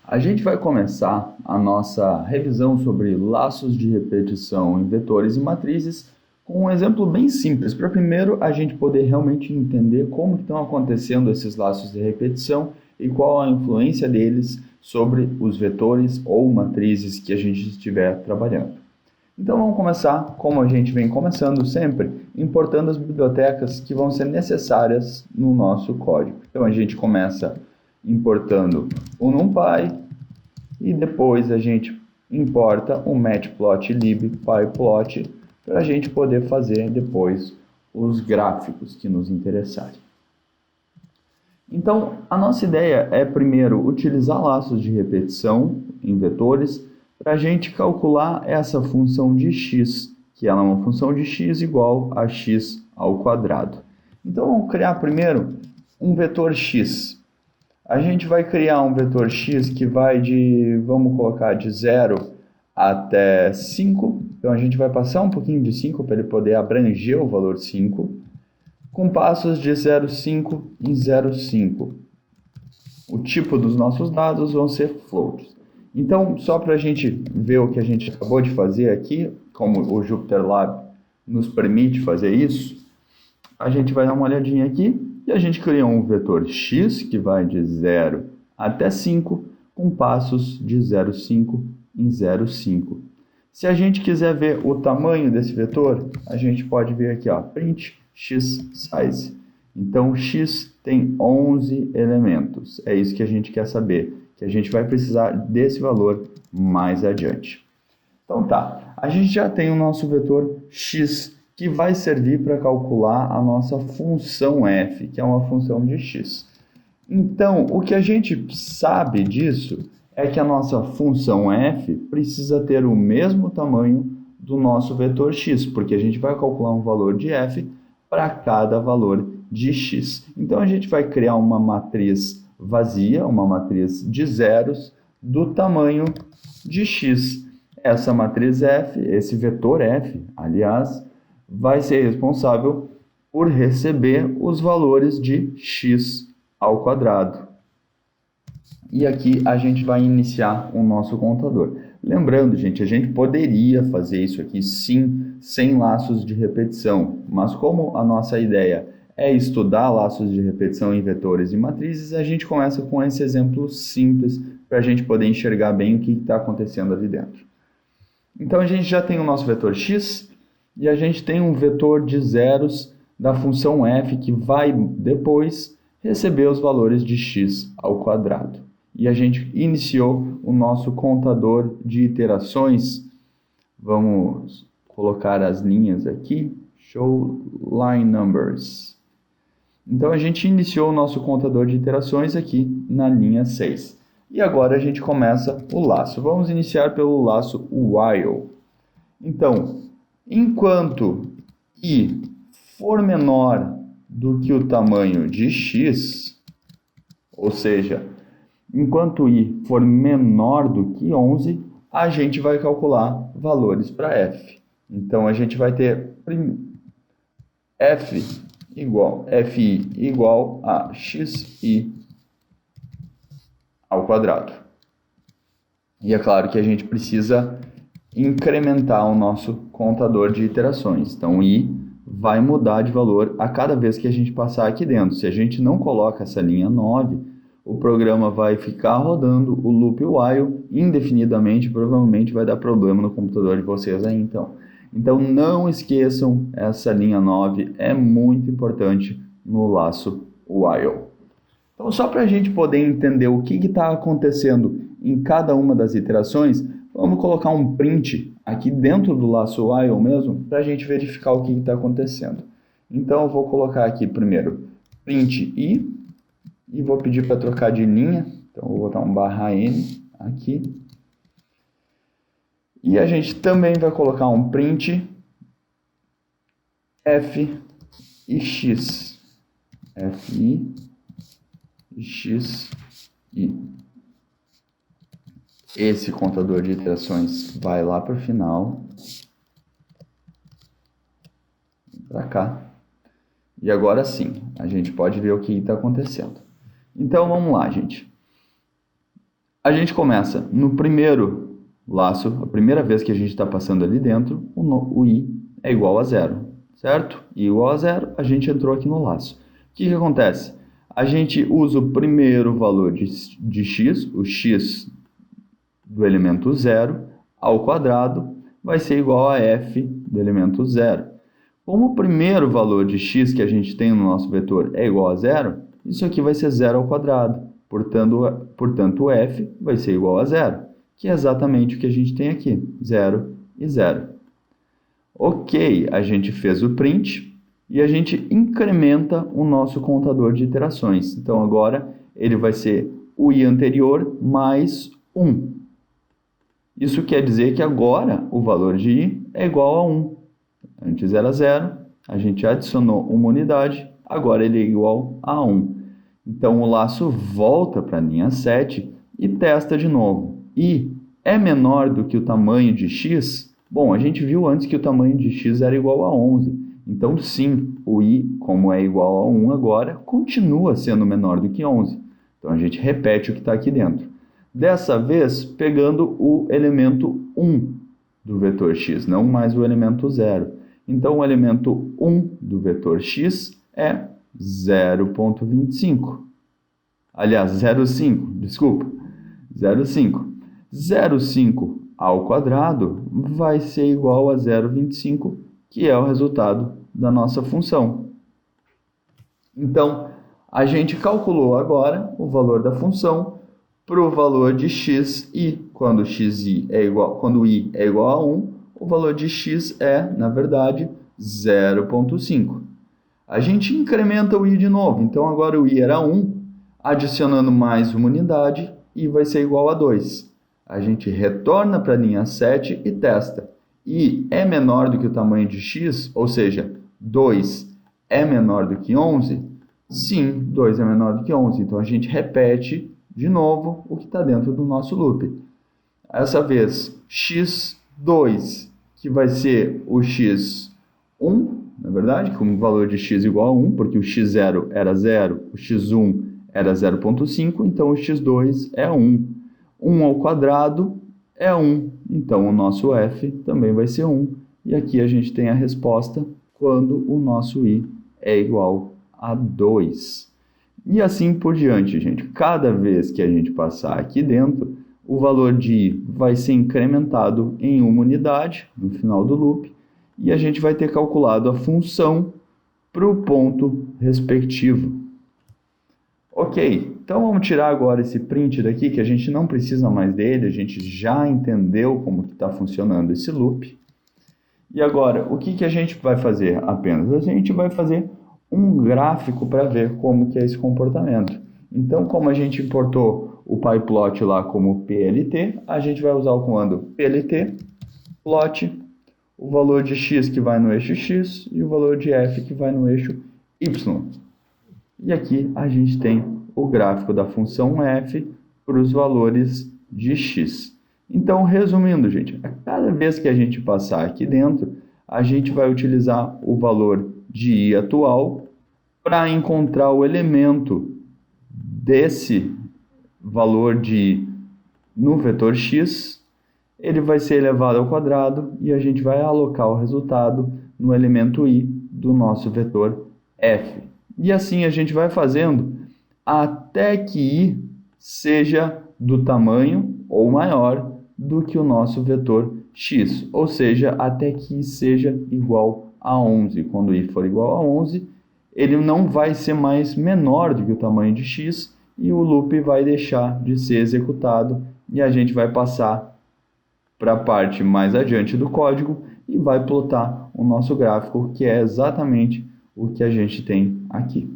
A gente vai começar a nossa revisão sobre laços de repetição em vetores e matrizes com um exemplo bem simples, para primeiro a gente poder realmente entender como estão acontecendo esses laços de repetição e qual a influência deles sobre os vetores ou matrizes que a gente estiver trabalhando. Então vamos começar, como a gente vem começando sempre, importando as bibliotecas que vão ser necessárias no nosso código. Então a gente começa importando o NumPy e depois a gente importa o matplotlib pyplot para a gente poder fazer depois os gráficos que nos interessarem. Então, a nossa ideia é primeiro utilizar laços de repetição em vetores para a gente calcular essa função de x, que ela é uma função de x igual a x ao quadrado. Então, vamos criar primeiro um vetor x. A gente vai criar um vetor x que vai vamos colocar de 0 até 5. Então, a gente vai passar um pouquinho de 5 para ele poder abranger o valor 5, com passos de 0,5 em 0,5. O tipo dos nossos dados vão ser floats. Então, só para a gente ver o que a gente acabou de fazer aqui, como o JupyterLab nos permite fazer isso, a gente vai dar uma olhadinha aqui e a gente cria um vetor x que vai de 0 até 5, com passos de 0,5 em 0,5. Se a gente quiser ver o tamanho desse vetor, a gente pode ver aqui, ó, print xSize. Então, x tem 11 elementos. É isso que a gente quer saber, que a gente vai precisar desse valor mais adiante. Então tá, a gente já tem o nosso vetor x, que vai servir para calcular a nossa função f, que é uma função de x. Então, o que a gente sabe disso é que a nossa função f precisa ter o mesmo tamanho do nosso vetor x, porque a gente vai calcular um valor de f para cada valor de x. Então, a gente vai criar uma matriz vazia, uma matriz de zeros, do tamanho de x. Essa matriz f, esse vetor f, aliás, vai ser responsável por receber os valores de x ao quadrado. E aqui a gente vai iniciar o nosso contador. Lembrando, gente, a gente poderia fazer isso aqui sim, sem laços de repetição, mas como a nossa ideia é estudar laços de repetição em vetores e matrizes, a gente começa com esse exemplo simples para a gente poder enxergar bem o que está acontecendo ali dentro. Então a gente já tem o nosso vetor x e a gente tem um vetor de zeros da função f que vai depois receber os valores de x ao quadrado. E a gente iniciou o nosso contador de iterações. Vamos colocar as linhas aqui. Show line numbers. Então a gente iniciou o nosso contador de iterações aqui na linha 6. E agora a gente começa o laço. Vamos iniciar pelo laço while. Então, enquanto i for menor do que o tamanho de x, ou seja, enquanto i for menor do que 11, a gente vai calcular valores para f. Então, a gente vai ter fi igual a xi ao quadrado. E é claro que a gente precisa incrementar o nosso contador de iterações. Então, i vai mudar de valor a cada vez que a gente passar aqui dentro. Se a gente não coloca essa linha 9, o programa vai ficar rodando o loop while indefinidamente, provavelmente vai dar problema no computador de vocês aí, então. Então, não esqueçam essa linha 9, é muito importante no laço while. Então, só para a gente poder entender o que está acontecendo em cada uma das iterações, vamos colocar um print aqui dentro do laço while mesmo, para a gente verificar o que está acontecendo. Então, eu vou colocar aqui primeiro print i, e vou pedir para trocar de linha, então vou botar um /n aqui. E a gente também vai colocar um print f e x. Fi e x i. Esse contador de iterações vai lá para o final. Para cá. E agora sim, a gente pode ver o que está acontecendo. Então vamos lá, gente. A gente começa no primeiro laço, a primeira vez que a gente está passando ali dentro, o i é igual a zero, certo? I igual a zero, a gente entrou aqui no laço. O que acontece? A gente usa o primeiro valor de x, o x do elemento zero, ao quadrado, vai ser igual a f do elemento zero. Como o primeiro valor de x que a gente tem no nosso vetor é igual a zero, isso aqui vai ser zero ao quadrado. Portanto, f vai ser igual a zero, que é exatamente o que a gente tem aqui, 0 e 0. Ok, a gente fez o print e a gente incrementa o nosso contador de iterações. Então, agora, ele vai ser o i anterior mais 1. Isso quer dizer que agora o valor de i é igual a 1. Antes era 0, a gente adicionou uma unidade, agora ele é igual a 1. Então, o laço volta para a linha 7 e testa de novo. I é menor do que o tamanho de x? Bom, a gente viu antes que o tamanho de x era igual a 11. Então, sim, o i, como é igual a 1 agora, continua sendo menor do que 11. Então, a gente repete o que está aqui dentro. Dessa vez, pegando o elemento 1 do vetor x, não mais o elemento 0. Então, o elemento 1 do vetor x é 0,25. Aliás, 0,5, desculpa. 0,5. 0,5 ao quadrado vai ser igual a 0,25, que é o resultado da nossa função. Então, a gente calculou agora o valor da função para o valor de xi. Quando i é igual a 1, o valor de x é, na verdade, 0,5. A gente incrementa o i de novo, então agora o i era 1, adicionando mais uma unidade, i vai ser igual a 2. A gente retorna para a linha 7 e testa. I é menor do que o tamanho de x, ou seja, 2 é menor do que 11? Sim, 2 é menor do que 11. Então, a gente repete de novo o que está dentro do nosso loop. Essa vez, x2, que vai ser o x1, na verdade, com o valor de x igual a 1, porque o x0 era 0, o x1 era 0,5, então o x2 é 1. 1 ao quadrado é 1, então o nosso f também vai ser 1. E aqui a gente tem a resposta quando o nosso i é igual a 2. E assim por diante, gente. Cada vez que a gente passar aqui dentro, o valor de i vai ser incrementado em uma unidade no final do loop, e a gente vai ter calculado a função para o ponto respectivo. Ok, então vamos tirar agora esse print daqui, que a gente não precisa mais dele, a gente já entendeu como está funcionando esse loop. E agora, o que a gente vai fazer apenas? A gente vai fazer um gráfico para ver como que é esse comportamento. Então, como a gente importou o pyplot lá como PLT, a gente vai usar o comando PLT, plot, o valor de x que vai no eixo x e o valor de f que vai no eixo y. E aqui a gente tem o gráfico da função f para os valores de x. Então, resumindo, gente, a cada vez que a gente passar aqui dentro, a gente vai utilizar o valor de i atual para encontrar o elemento desse valor de i no vetor x. Ele vai ser elevado ao quadrado e a gente vai alocar o resultado no elemento i do nosso vetor f. E assim a gente vai fazendo até que i seja do tamanho ou maior do que o nosso vetor x, ou seja, até que i seja igual a 11. Quando i for igual a 11, ele não vai ser mais menor do que o tamanho de x e o loop vai deixar de ser executado e a gente vai passar para a parte mais adiante do código e vai plotar o nosso gráfico, que é exatamente o que a gente tem aqui.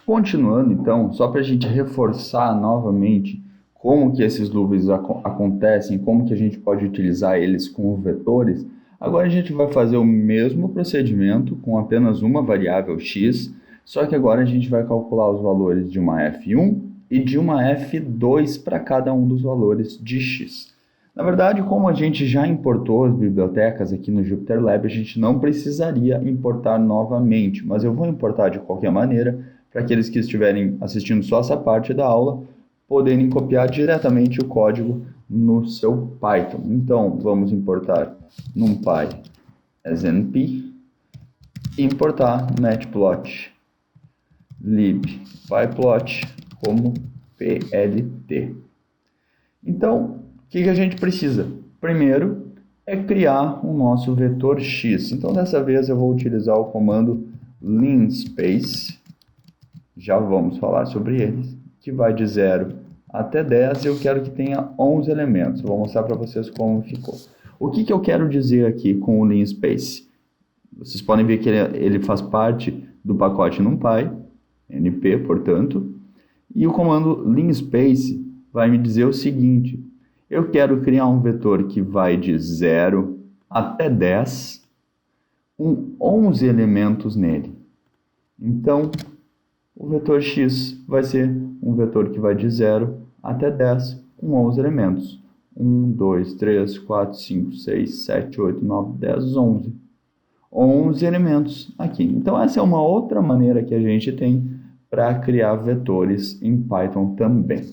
Continuando, então, só para a gente reforçar novamente como que esses loops acontecem, como que a gente pode utilizar eles com vetores, agora a gente vai fazer o mesmo procedimento com apenas uma variável x, só que agora a gente vai calcular os valores de uma f1 e de uma f2 para cada um dos valores de x. Na verdade, como a gente já importou as bibliotecas aqui no JupyterLab, a gente não precisaria importar novamente, mas eu vou importar de qualquer maneira para aqueles que estiverem assistindo só essa parte da aula poderem copiar diretamente o código no seu Python. Então, vamos importar NumPy as NP e importar matplotlib pyplot como PLT. Então, o que a gente precisa? Primeiro é criar o nosso vetor x. Então, dessa vez eu vou utilizar o comando linspace, já vamos falar sobre ele, que vai de 0 até 10 e eu quero que tenha 11 elementos. Vou mostrar para vocês como ficou. O que eu quero dizer aqui com o linspace? Vocês podem ver que ele faz parte do pacote NumPy, NP, portanto, e o comando linspace vai me dizer o seguinte: eu quero criar um vetor que vai de 0 até 10, com 11 elementos nele. Então, o vetor x vai ser um vetor que vai de 0 até 10, com 11 elementos. 1, 2, 3, 4, 5, 6, 7, 8, 9, 10, 11. 11 elementos aqui. Então, essa é uma outra maneira que a gente tem para criar vetores em Python também.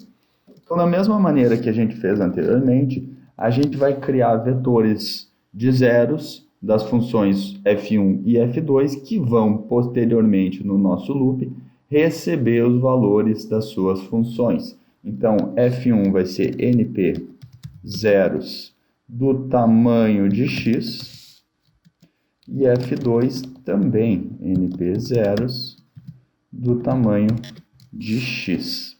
Então, da mesma maneira que a gente fez anteriormente, a gente vai criar vetores de zeros das funções f1 e f2 que vão, posteriormente, no nosso loop, receber os valores das suas funções. Então, f1 vai ser np zeros do tamanho de x e f2 também np zeros do tamanho de x.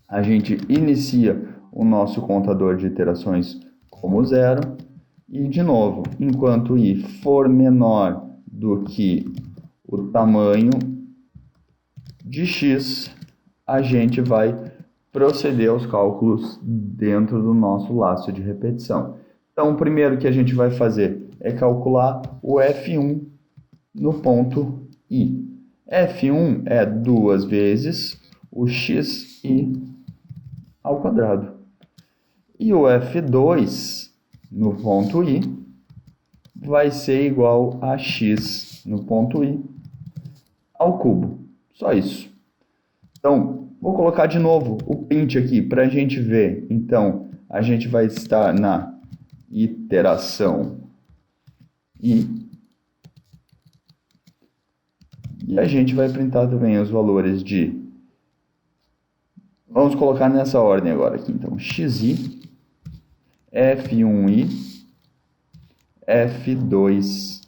A gente inicia o nosso contador de iterações como 0 e, de novo, enquanto i for menor do que o tamanho de x, a gente vai proceder aos cálculos dentro do nosso laço de repetição. Então, o primeiro que a gente vai fazer é calcular o f1 no ponto i. f1 é 2 vezes o xi ao quadrado. E o f2 no ponto i vai ser igual a x no ponto i ao cubo. Só isso. Então, vou colocar de novo o print aqui para a gente ver. Então, a gente vai estar na iteração i. E a gente vai printar também os valores de... Vamos colocar nessa ordem agora aqui. Então, xi, f1i, f2i.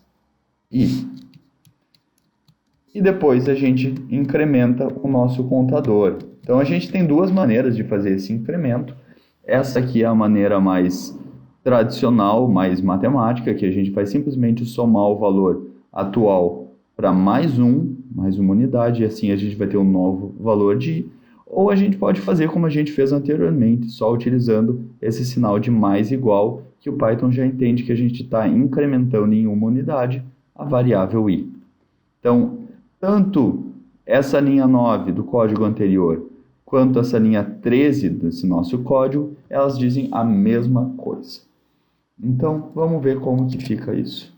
E depois a gente incrementa o nosso contador. Então, a gente tem duas maneiras de fazer esse incremento. Essa aqui é a maneira mais tradicional, mais matemática, que a gente vai simplesmente somar o valor atual para mais uma unidade, e assim a gente vai ter um novo valor de i. Ou a gente pode fazer como a gente fez anteriormente, só utilizando esse sinal de mais igual, que o Python já entende que a gente está incrementando em uma unidade a variável i. Então, tanto essa linha 9 do código anterior, quanto essa linha 13 desse nosso código, elas dizem a mesma coisa. Então, vamos ver como que fica isso.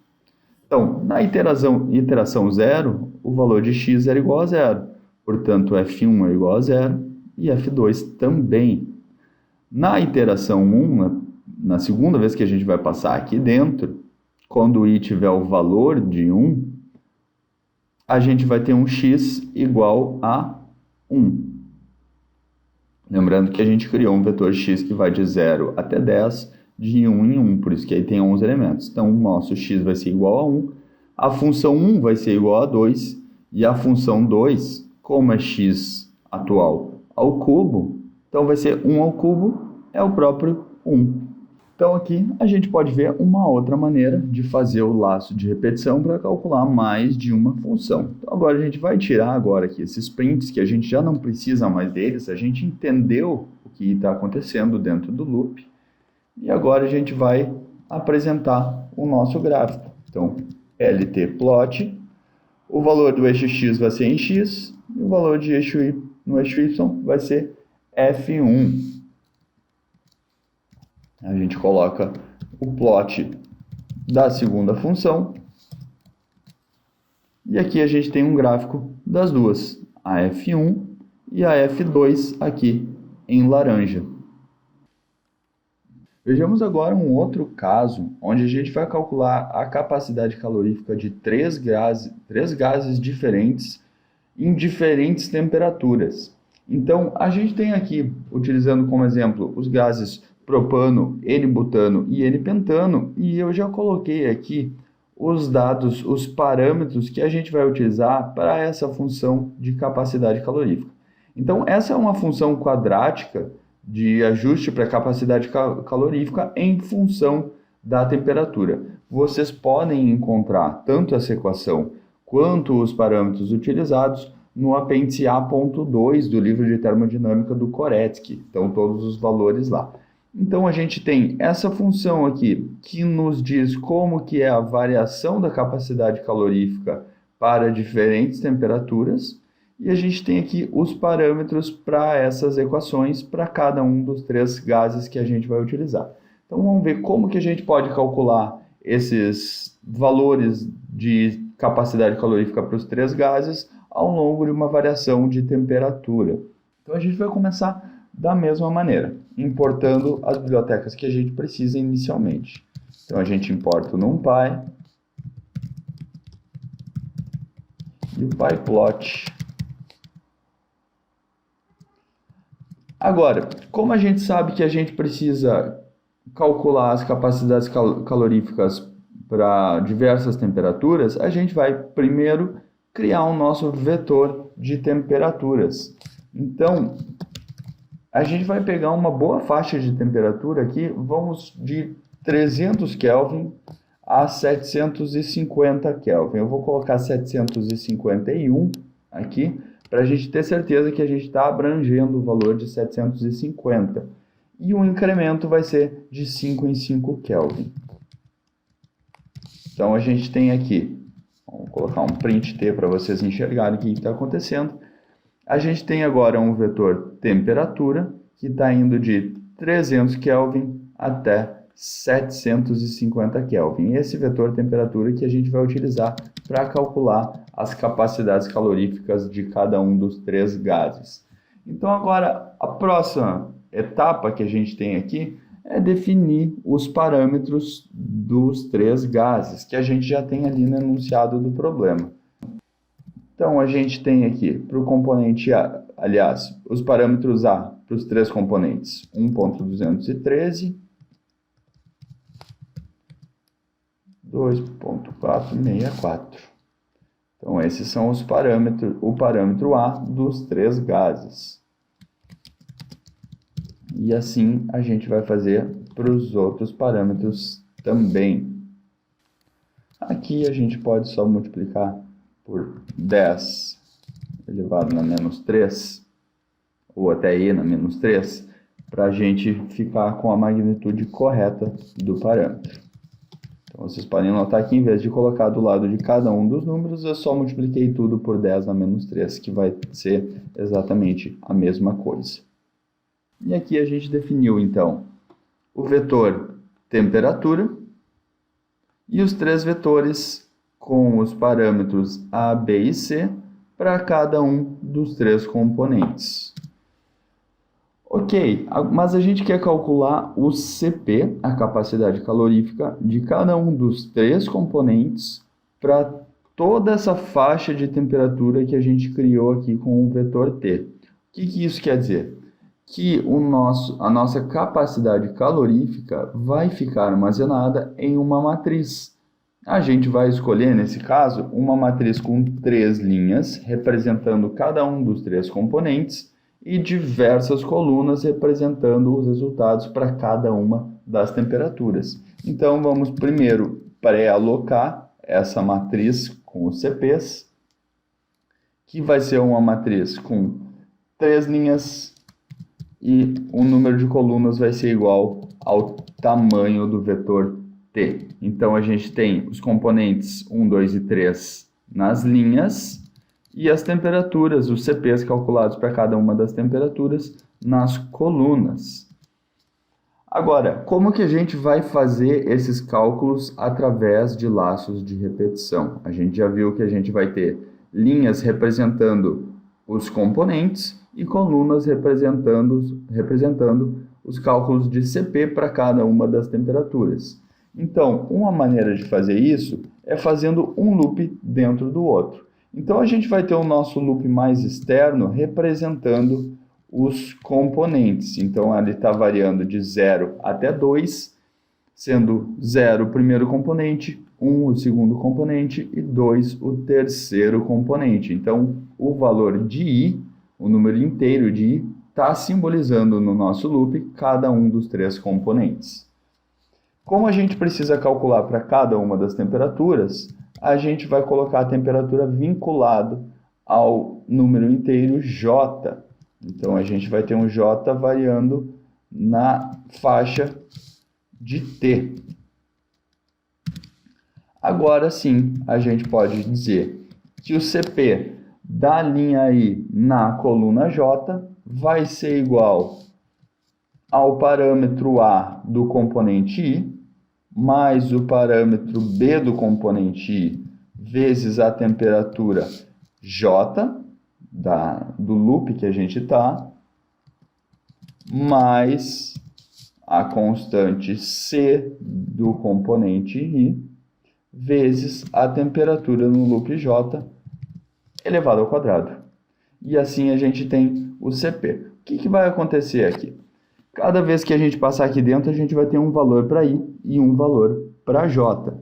Então, na iteração 0, o valor de x era igual a 0. Portanto, f1 é igual a 0 e f2 também. Na iteração 1, na segunda vez que a gente vai passar aqui dentro, quando i tiver o valor de 1, a gente vai ter um x igual a 1. Lembrando que a gente criou um vetor x que vai de 0 até 10, de 1 em 1, por isso que aí tem 11 elementos. Então, o nosso x vai ser igual a 1, a função 1 vai ser igual a 2, e a função 2, como é x atual ao cubo, então vai ser 1 ao cubo, é o próprio 1. Então aqui a gente pode ver uma outra maneira de fazer o laço de repetição para calcular mais de uma função. Então agora a gente vai tirar agora aqui esses prints, que a gente já não precisa mais deles, a gente entendeu o que está acontecendo dentro do loop, e agora a gente vai apresentar o nosso gráfico. Então, LTplot, o valor do eixo x vai ser em x, e o valor de eixo y no eixo y vai ser f1. A gente coloca o plot da segunda função, e aqui a gente tem um gráfico das duas, a f1 e a f2 aqui em laranja. Vejamos agora um outro caso, onde a gente vai calcular a capacidade calorífica de três gases diferentes em diferentes temperaturas. Então, a gente tem aqui, utilizando como exemplo os gases propano, N-butano e N-pentano, e eu já coloquei aqui os dados, os parâmetros que a gente vai utilizar para essa função de capacidade calorífica. Então, essa é uma função quadrática de ajuste para a capacidade calorífica em função da temperatura. Vocês podem encontrar tanto essa equação quanto os parâmetros utilizados no apêndice A.2 do livro de termodinâmica do Koretsky. Estão todos os valores lá. Então, a gente tem essa função aqui que nos diz como que é a variação da capacidade calorífica para diferentes temperaturas. E a gente tem aqui os parâmetros para essas equações para cada um dos três gases que a gente vai utilizar. Então, vamos ver como que a gente pode calcular esses valores de capacidade calorífica para os três gases ao longo de uma variação de temperatura. Então, a gente vai começar da mesma maneira, importando as bibliotecas que a gente precisa inicialmente. Então, a gente importa o NumPy e o PyPlot. Agora, como a gente sabe que a gente precisa calcular as capacidades caloríficas para diversas temperaturas, a gente vai primeiro criar o nosso vetor de temperaturas. Então, a gente vai pegar uma boa faixa de temperatura aqui, vamos de 300 Kelvin a 750 Kelvin. Eu vou colocar 751 aqui, para a gente ter certeza que a gente está abrangendo o valor de 750. E o incremento vai ser de 5 em 5 Kelvin. Então, a gente tem aqui, vamos colocar um print T para vocês enxergarem o que está acontecendo. A gente tem agora um vetor temperatura, que está indo de 300 Kelvin até 750 Kelvin. Esse vetor temperatura que a gente vai utilizar para calcular as capacidades caloríficas de cada um dos três gases. Então, agora, a próxima etapa que a gente tem aqui é definir os parâmetros dos três gases, que a gente já tem ali no enunciado do problema. Então, a gente tem aqui, para o componente A, aliás, os parâmetros A para os três componentes, 1.213, 2.464. Então, esses são os parâmetros, o parâmetro A dos três gases. E assim a gente vai fazer para os outros parâmetros também. Aqui a gente pode só multiplicar por 10 elevado na menos 3, ou até e na menos 3, para a gente ficar com a magnitude correta do parâmetro. Então, vocês podem notar que, em vez de colocar do lado de cada um dos números, eu só multipliquei tudo por 10 na menos 3, que vai ser exatamente a mesma coisa. E aqui a gente definiu, então, o vetor temperatura e os três vetores com os parâmetros A, B e C para cada um dos três componentes. Ok, mas a gente quer calcular o CP, a capacidade calorífica, de cada um dos três componentes para toda essa faixa de temperatura que a gente criou aqui com o vetor T. O que isso quer dizer? Que a nossa capacidade calorífica vai ficar armazenada em uma matriz. A gente vai escolher, nesse caso, uma matriz com 3 linhas, representando cada um dos três componentes, e diversas colunas representando os resultados para cada uma das temperaturas. Então, vamos primeiro pré-alocar essa matriz com os CPs, que vai ser uma matriz com 3 linhas, e o número de colunas vai ser igual ao tamanho do vetor T. Então, a gente tem os componentes 1, 2 e 3 nas linhas e as temperaturas, os CPs calculados para cada uma das temperaturas nas colunas. Agora, como que a gente vai fazer esses cálculos através de laços de repetição? A gente já viu que a gente vai ter linhas representando os componentes e colunas representando os cálculos de CP para cada uma das temperaturas. Então, uma maneira de fazer isso é fazendo um loop dentro do outro. Então, a gente vai ter o nosso loop mais externo representando os componentes. Então, ele está variando de 0 até 2, sendo 0 o primeiro componente, 1 o segundo componente e 2 o terceiro componente. Então, o valor de I, o número inteiro de I, está simbolizando no nosso loop cada um dos três componentes. Como a gente precisa calcular para cada uma das temperaturas, a gente vai colocar a temperatura vinculada ao número inteiro J. Então, a gente vai ter um J variando na faixa de T. Agora sim, a gente pode dizer que o CP da linha I na coluna J vai ser igual ao parâmetro A do componente I, mais o parâmetro B do componente I, vezes a temperatura J, do loop que a gente está, mais a constante C do componente I, vezes a temperatura no loop J elevado ao quadrado. E assim a gente tem o CP. O que vai acontecer aqui? Cada vez que a gente passar aqui dentro, a gente vai ter um valor para I e um valor para J.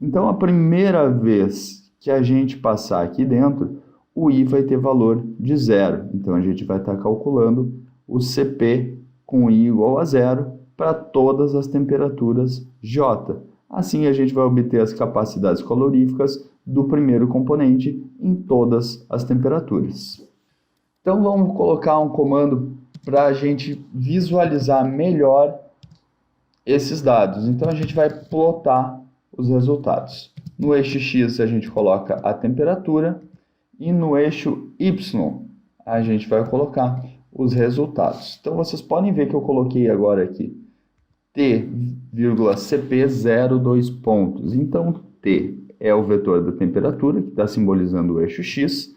Então, a primeira vez que a gente passar aqui dentro, o I vai ter valor de 0. Então, a gente vai estar calculando o CP com I igual a 0 para todas as temperaturas J. Assim, a gente vai obter as capacidades caloríficas do primeiro componente em todas as temperaturas. Então, vamos colocar um comando para a gente visualizar melhor esses dados. Então, a gente vai plotar os resultados. No eixo X, a gente coloca a temperatura e no eixo Y, a gente vai colocar os resultados. Então, vocês podem ver que eu coloquei agora aqui T,CP0, 2 pontos. Então, T é o vetor da temperatura, que está simbolizando o eixo X,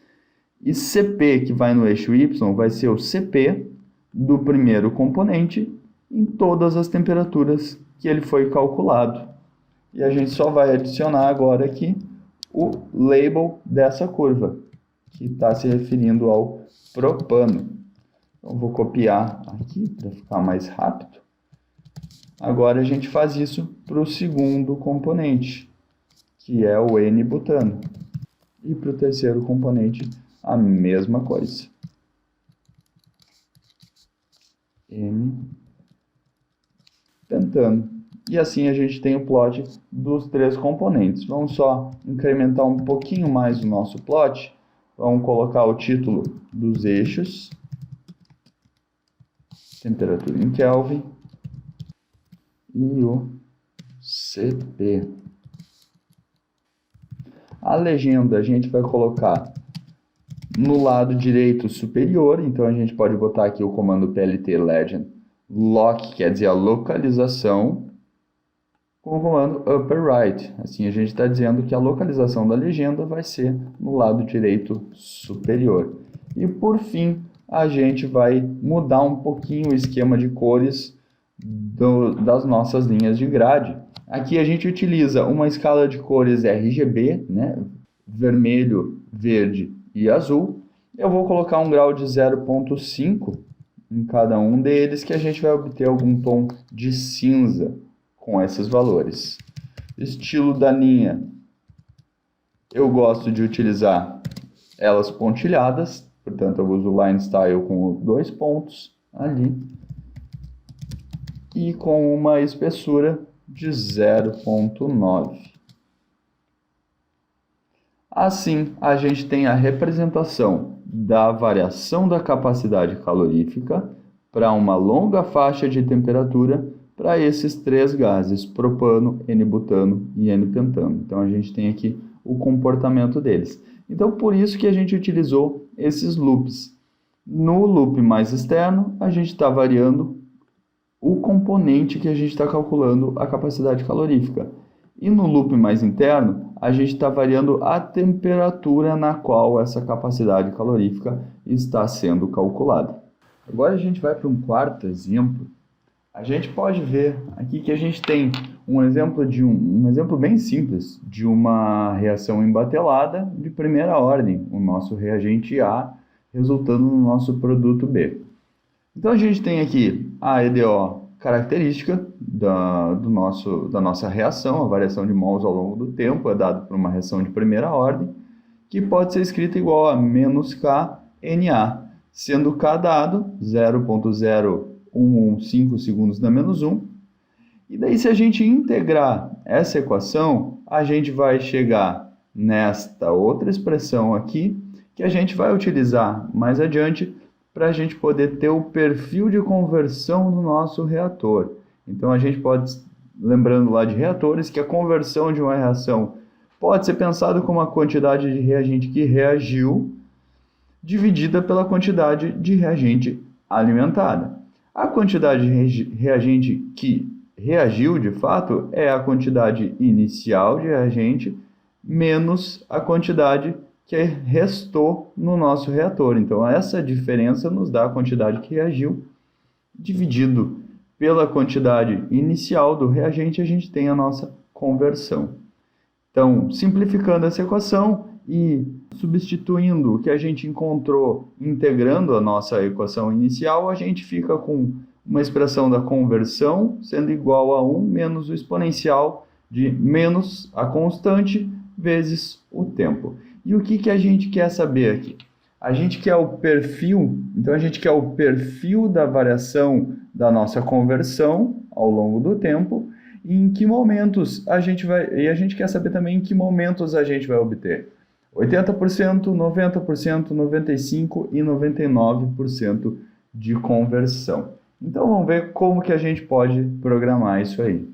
e CP, que vai no eixo Y, vai ser o CP do primeiro componente em todas as temperaturas que ele foi calculado. E a gente só vai adicionar agora aqui o label dessa curva, que está se referindo ao propano. Então, vou copiar aqui para ficar mais rápido. Agora a gente faz isso para o segundo componente, que é o N-butano. E para o terceiro componente, a mesma coisa. N-pentano. E assim a gente tem o plot dos três componentes. Vamos só incrementar um pouquinho mais o nosso plot. Vamos colocar o título dos eixos, temperatura em Kelvin, e o CP. A legenda a gente vai colocar no lado direito superior, então a gente pode botar aqui o comando plt legend lock, quer dizer a localização, com o comando upper right. Assim a gente está dizendo que a localização da legenda vai ser no lado direito superior. E por fim, a gente vai mudar um pouquinho o esquema de cores das nossas linhas de grade. Aqui a gente utiliza uma escala de cores RGB, né? Vermelho, verde e azul. Eu vou colocar um grau de 0,5 em cada um deles, que a gente vai obter algum tom de cinza com esses valores. Estilo da linha, eu gosto de utilizar elas pontilhadas, portanto eu uso Line Style com 2 pontos ali e com uma espessura de 0,9. Assim, a gente tem a representação da variação da capacidade calorífica para uma longa faixa de temperatura para esses três gases, propano, N-butano e N-pentano. Então, a gente tem aqui o comportamento deles. Então, por isso que a gente utilizou esses loops. No loop mais externo, a gente está variando o componente que a gente está calculando a capacidade calorífica. E no loop mais interno, a gente está variando a temperatura na qual essa capacidade calorífica está sendo calculada. Agora a gente vai para um quarto exemplo. A gente pode ver aqui que a gente tem um exemplo bem simples de uma reação embatelada de primeira ordem, o nosso reagente A resultando no nosso produto B. Então a gente tem aqui a EDO característica da nossa reação, a variação de mols ao longo do tempo é dada por uma reação de primeira ordem, que pode ser escrita igual a menos K Na, sendo K dado 0,0115 segundos na menos 1. E daí, se a gente integrar essa equação, a gente vai chegar nesta outra expressão aqui, que a gente vai utilizar mais adiante para a gente poder ter o perfil de conversão do nosso reator. Então, a gente pode, lembrando lá de reatores, que a conversão de uma reação pode ser pensado como a quantidade de reagente que reagiu dividida pela quantidade de reagente alimentada. A quantidade de reagente que reagiu, de fato, é a quantidade inicial de reagente menos a quantidade que restou no nosso reator. Então, essa diferença nos dá a quantidade que reagiu, dividido pela quantidade inicial do reagente, a gente tem a nossa conversão. Então, simplificando essa equação e substituindo o que a gente encontrou integrando a nossa equação inicial, a gente fica com uma expressão da conversão sendo igual a 1 menos o exponencial de menos a constante vezes o tempo. E o que a gente quer saber aqui? A gente quer o perfil, então a gente quer o perfil da variação da nossa conversão ao longo do tempo e em que momentos a gente vai, e a gente quer saber também em que momentos a gente vai obter 80%, 90%, 95% e 99% de conversão. Então vamos ver como que a gente pode programar isso aí.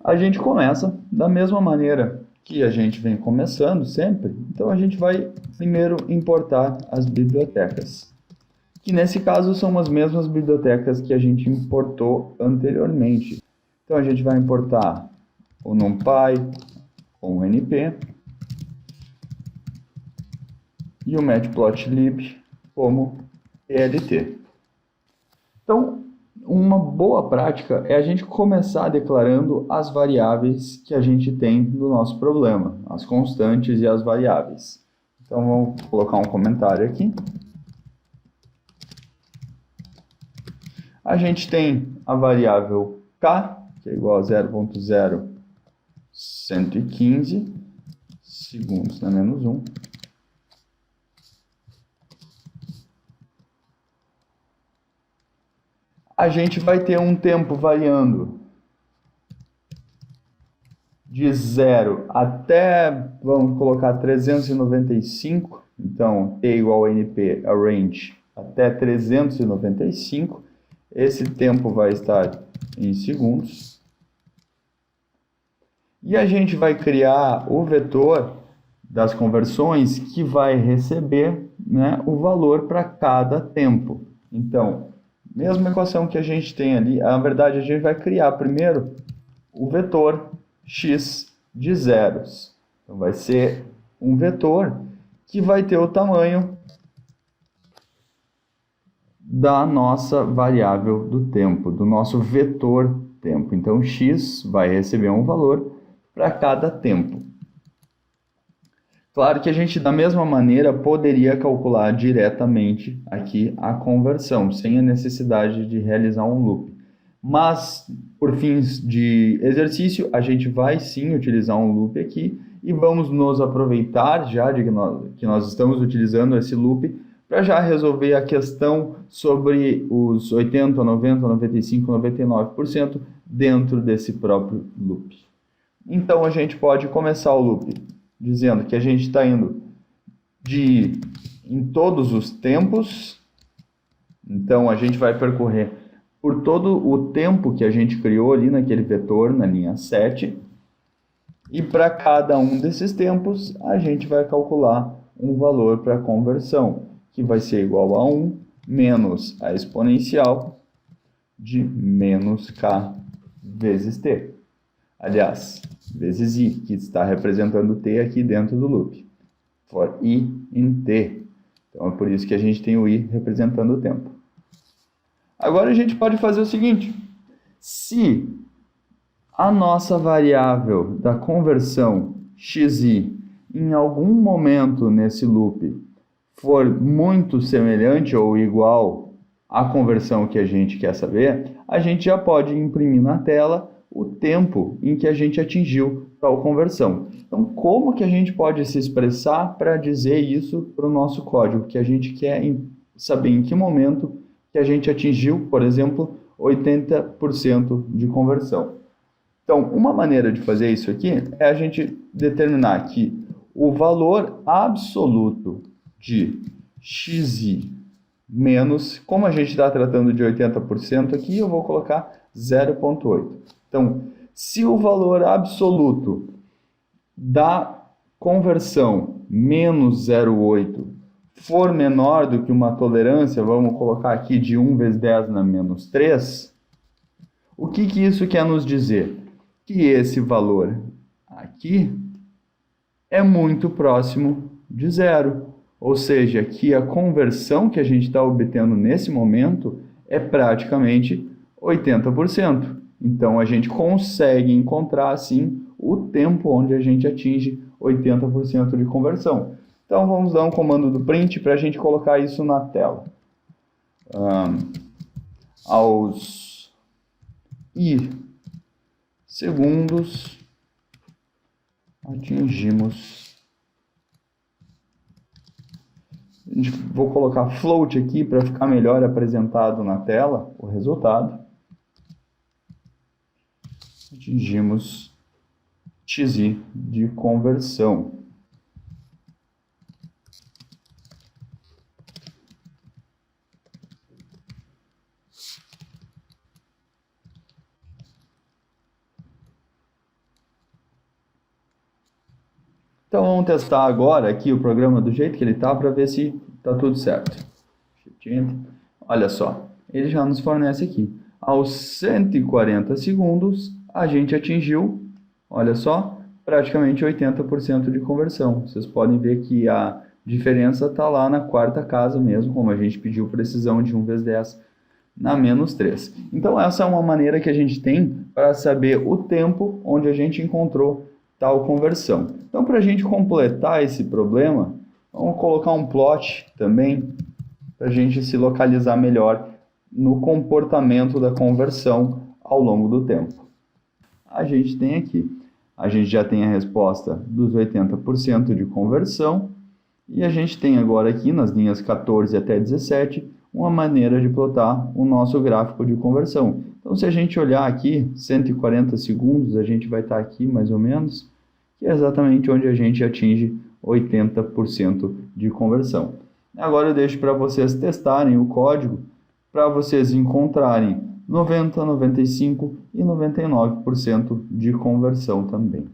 A gente começa da mesma maneira que a gente vem começando sempre, então a gente vai primeiro importar as bibliotecas, que nesse caso são as mesmas bibliotecas que a gente importou anteriormente. Então a gente vai importar o NumPy com o NP e o Matplotlib como ELT. Então, uma boa prática é a gente começar declarando as variáveis que a gente tem no nosso problema, as constantes e as variáveis. Então, vamos colocar um comentário aqui. A gente tem a variável K, que é igual a 0,0115 segundos na menos 1. A gente vai ter um tempo variando de 0 até, vamos colocar 395, então T igual a NP, a range, até 395. Esse tempo vai estar em segundos. E a gente vai criar o vetor das conversões que vai receber, né, o valor para cada tempo. Então, mesma equação que a gente tem ali, na verdade a gente vai criar primeiro o vetor x de zeros. Então vai ser um vetor que vai ter o tamanho da nossa variável do tempo, do nosso vetor tempo. Então x vai receber um valor para cada tempo. Claro que a gente, da mesma maneira, poderia calcular diretamente aqui a conversão, sem a necessidade de realizar um loop. Mas, por fins de exercício, a gente vai sim utilizar um loop aqui e vamos nos aproveitar já de que nós estamos utilizando esse loop para já resolver a questão sobre os 80%, 90%, 95%, 99% dentro desse próprio loop. Então, a gente pode começar o loop dizendo que a gente está indo em todos os tempos. Então, a gente vai percorrer por todo o tempo que a gente criou ali naquele vetor, na linha 7. E para cada um desses tempos, a gente vai calcular um valor para a conversão, que vai ser igual a 1 menos a exponencial de menos k vezes t. Aliás, vezes i, que está representando t aqui dentro do loop. For i in t, Então é por isso que a gente tem o i representando o tempo. Agora a gente pode fazer o seguinte: se a nossa variável da conversão xi, em algum momento nesse loop, for muito semelhante ou igual à conversão que a gente quer saber, a gente já pode imprimir na tela o tempo em que a gente atingiu tal conversão. Então, como que a gente pode se expressar para dizer isso para o nosso código? Que a gente quer saber em que momento que a gente atingiu, por exemplo, 80% de conversão. Então, uma maneira de fazer isso aqui é a gente determinar que o valor absoluto de xi menos, como a gente está tratando de 80% aqui, eu vou colocar 0,8. Então, se o valor absoluto da conversão menos 0,8 for menor do que uma tolerância, vamos colocar aqui de 1 vezes 10 na menos 3, o que isso quer nos dizer? Que esse valor aqui é muito próximo de zero. Ou seja, que a conversão que a gente está obtendo nesse momento é praticamente 80%. Então, a gente consegue encontrar, assim, o tempo onde a gente atinge 80% de conversão. Então, vamos dar um comando do print para a gente colocar isso na tela. Aos i segundos, atingimos... Vou colocar float aqui para ficar melhor apresentado na tela o resultado. Atingimos xi de conversão. Então vamos testar agora aqui o programa do jeito que ele está para ver se está tudo certo. Olha só, ele já nos fornece aqui. Aos 140 segundos a gente atingiu, olha só, praticamente 80% de conversão. Vocês podem ver que a diferença está lá na quarta casa mesmo, como a gente pediu precisão de 1 vezes 10 na menos 3. Então essa é uma maneira que a gente tem para saber o tempo onde a gente encontrou tal conversão. Então, para a gente completar esse problema, vamos colocar um plot também, para a gente se localizar melhor no comportamento da conversão ao longo do tempo. A gente tem aqui, a gente já tem a resposta dos 80% de conversão, e a gente tem agora aqui, nas linhas 14 até 17, uma maneira de plotar o nosso gráfico de conversão. Então, se a gente olhar aqui, 140 segundos, a gente vai estar aqui mais ou menos, que é exatamente onde a gente atinge 80% de conversão. Agora eu deixo para vocês testarem o código, para vocês encontrarem 90%, 95% e 99% de conversão também.